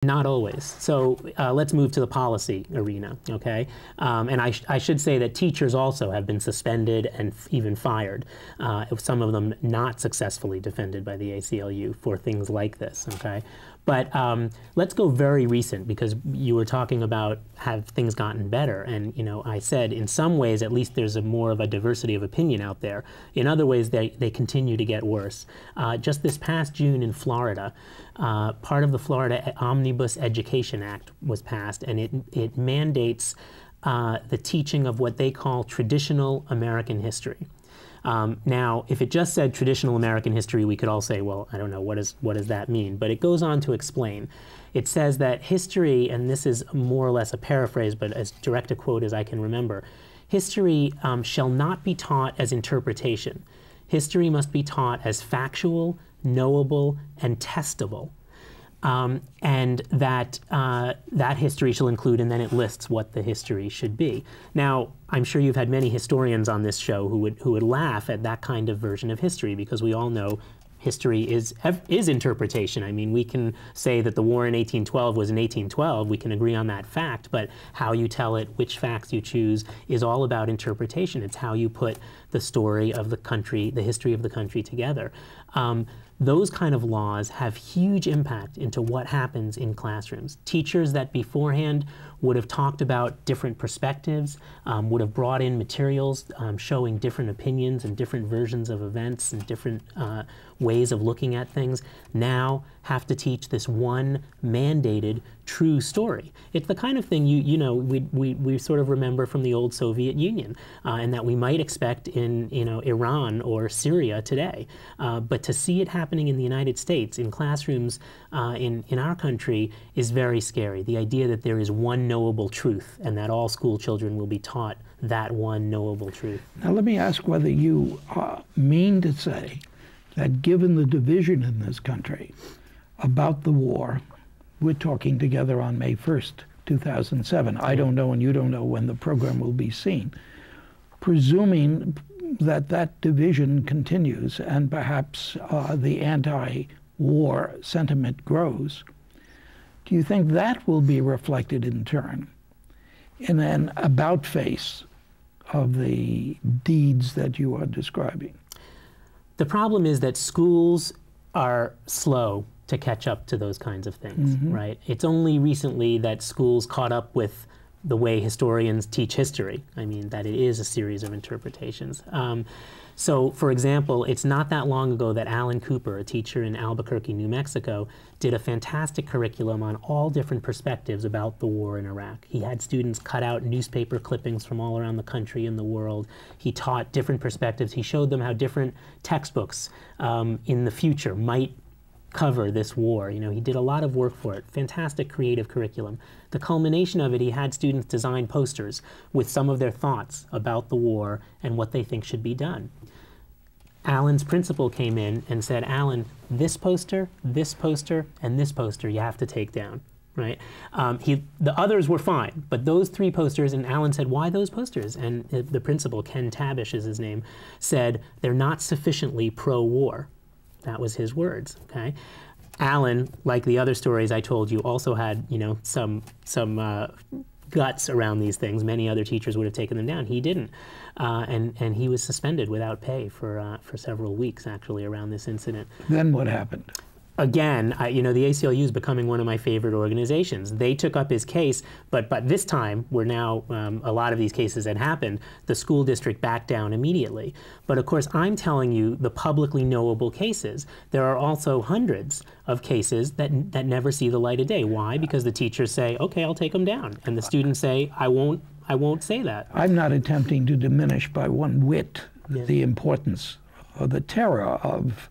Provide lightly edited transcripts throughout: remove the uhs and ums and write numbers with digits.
Not always. So let's move to the policy arena, okay? And I should say that teachers also have been suspended and even fired, some of them not successfully defended by the ACLU for things like this, okay? But let's go very recent, because you were talking about have things gotten better, and I said in some ways at least there's more of a diversity of opinion out there. In other ways they continue to get worse. Just this past June in Florida, part of the Florida Omnibus Education Act was passed, and it mandates the teaching of what they call traditional American history. Now, if it just said traditional American history, we could all say, well, I don't know, what does that mean? But it goes on to explain. It says that history, and this is more or less a paraphrase, but as direct a quote as I can remember, history shall not be taught as interpretation. History must be taught as factual, knowable, and testable. And that history shall include, and then it lists what the history should be. Now, I'm sure you've had many historians on this show who would laugh at that kind of version of history, because we all know history is interpretation. I mean, we can say that the war in 1812 was in 1812. We can agree on that fact, but how you tell it, which facts you choose, is all about interpretation. It's how you put the story of the country, the history of the country together. Those kind of laws have huge impact into what happens in classrooms. Teachers that beforehand would have talked about different perspectives, would have brought in materials showing different opinions and different versions of events and different ways of looking at things, now have to teach this one mandated true story. It's the kind of thing we sort of remember from the old Soviet Union, and that we might expect in Iran or Syria today. But to see it happening in the United States in classrooms in our country is very scary. The idea that there is one knowable truth and that all school children will be taught that one knowable truth. Now let me ask whether you mean to say that given the division in this country about the war, we're talking together on May 1st, 2007. I don't know and you don't know when the program will be seen. Presuming that that division continues and perhaps the anti-war sentiment grows, do you think that will be reflected in turn in an about-face of the deeds that you are describing? The problem is that schools are slow to catch up to those kinds of things, right? It's only recently that schools caught up with the way historians teach history. I mean, that it is a series of interpretations. So, for example, it's not that long ago that Alan Cooper, a teacher in Albuquerque, New Mexico, did a fantastic curriculum on all different perspectives about the war in Iraq. He had students cut out newspaper clippings from all around the country and the world. He taught different perspectives. He showed them how different textbooks in the future might cover this war. He did a lot of work for it. Fantastic creative curriculum. The culmination of it, he had students design posters with some of their thoughts about the war and what they think should be done. Alan's principal came in and said, Alan, this poster, and this poster you have to take down, right? The others were fine, but those three posters, and Alan said, why those posters? And the principal, Ken Tabish is his name, said, they're not sufficiently pro-war. That was his words, okay? Alan, like the other stories I told you, also had, some guts around these things. Many other teachers would have taken them down. He didn't. And he was suspended without pay for several weeks, actually, around this incident. Then what happened? Again, the ACLU is becoming one of my favorite organizations. They took up his case, but this time, where now a lot of these cases had happened, the school district backed down immediately. But of course, I'm telling you the publicly knowable cases. There are also hundreds of cases that never see the light of day. Why? Because the teachers say, okay, I'll take them down. And the students say, I won't say that. I'm not attempting to diminish by one whit the importance or the terror of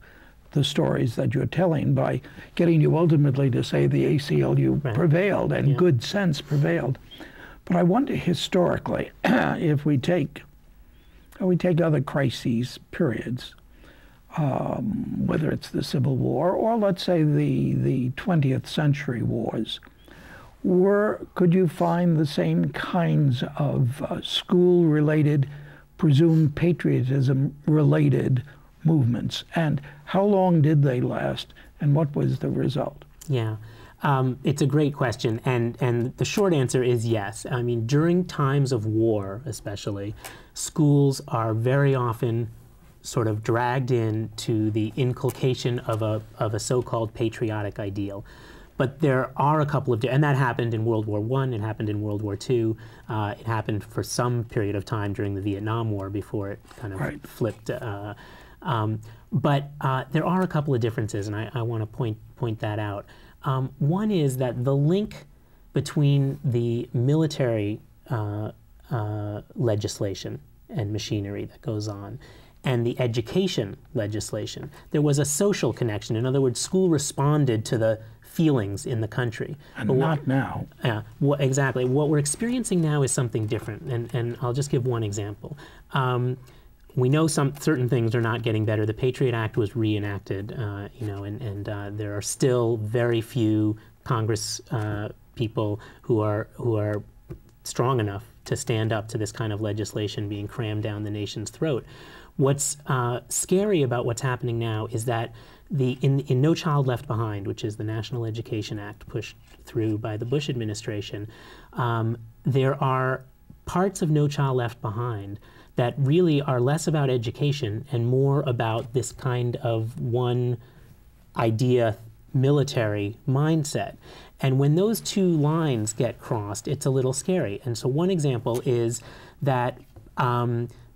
the stories that you're telling by getting you ultimately to say the ACLU prevailed and good sense prevailed. But I wonder historically, if we take other crises, periods, whether it's the Civil War or let's say the 20th century wars, could you find the same kinds of school-related, presumed patriotism-related movements? And how long did they last, and what was the result? Yeah. It's a great question, and the short answer is yes. I mean, during times of war, especially, schools are very often sort of dragged into the inculcation of a so-called patriotic ideal. But there are a couple of, and that happened in World War I, it happened in World War II, it happened for some period of time during the Vietnam War before it kind of flipped. But there are a couple of differences, and I want to point that out. One is that the link between the military legislation and machinery that goes on and the education legislation, there was a social connection. In other words, school responded to the feelings in the country. And but not now. Yeah, exactly. What we're experiencing now is something different, and I'll just give one example. We know certain things are not getting better. The Patriot Act was reenacted, and there are still very few Congress people who are strong enough to stand up to this kind of legislation being crammed down the nation's throat. What's scary about what's happening now is that in No Child Left Behind, which is the National Education Act pushed through by the Bush administration, there are parts of No Child Left Behind that really are less about education and more about this kind of one idea military mindset. And when those two lines get crossed, it's a little scary. And so one example is that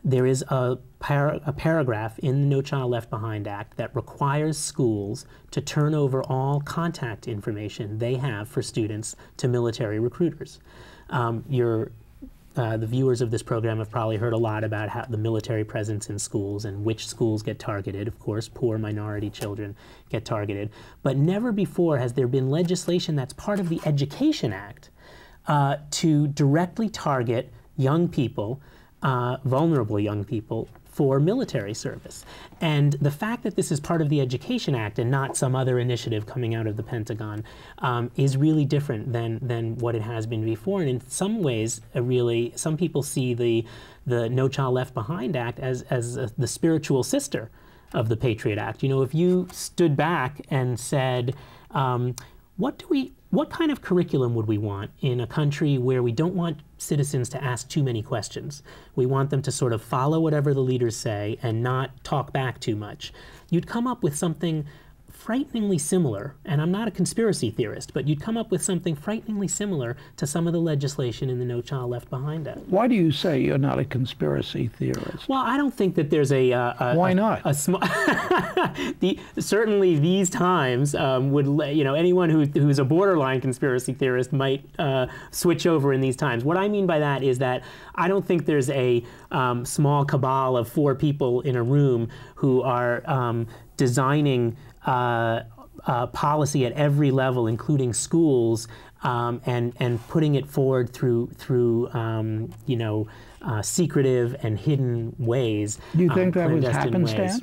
there is a paragraph in the No Child Left Behind Act that requires schools to turn over all contact information they have for students to military recruiters. The viewers of this program have probably heard a lot about how the military presence in schools and which schools get targeted. Of course, poor minority children get targeted. But never before has there been legislation that's part of the Education Act to directly target young people, vulnerable young people, for military service. And the fact that this is part of the Education Act and not some other initiative coming out of the Pentagon is really different than what it has been before. And in some ways, some people see the No Child Left Behind Act as the spiritual sister of the Patriot Act. You know, if you stood back and said, what kind of curriculum would we want in a country where we don't want citizens to ask too many questions? We want them to sort of follow whatever the leaders say and not talk back too much. You'd come up with something frighteningly similar, and I'm not a conspiracy theorist, but you'd come up with something frighteningly similar to some of the legislation in the No Child Left Behind Act. Why do you say you're not a conspiracy theorist? Well, I don't think that there's Why not? Certainly these times would, anyone who's a borderline conspiracy theorist might switch over in these times. What I mean by that is that I don't think there's a small cabal of 4 people in a room who are designing policy at every level, including schools, and putting it forward through secretive and hidden ways. Do you think that was happenstance?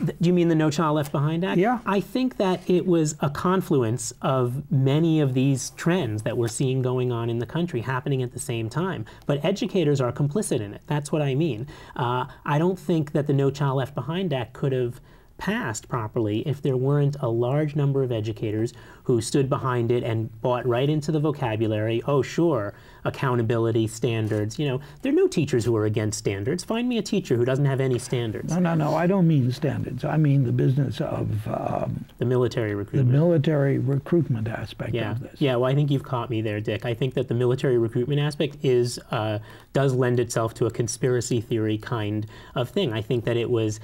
Do you mean the No Child Left Behind Act? Yeah. I think that it was a confluence of many of these trends that we're seeing going on in the country happening at the same time. But educators are complicit in it. That's what I mean. I don't think that the No Child Left Behind Act could have passed properly if there weren't a large number of educators who stood behind it and bought right into the vocabulary. Oh, sure, accountability, standards. There are no teachers who are against standards. Find me a teacher who doesn't have any standards. No, I don't mean standards. I mean the business of the military recruitment. The military recruitment aspect of this. Yeah, well, I think you've caught me there, Dick. I think that the military recruitment aspect does lend itself to a conspiracy theory kind of thing. I think that it was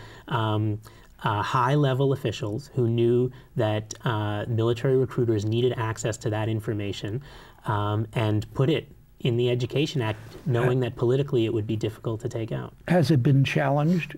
high-level officials who knew that military recruiters needed access to that information and put it in the Education Act, knowing that politically it would be difficult to take out. Has it been challenged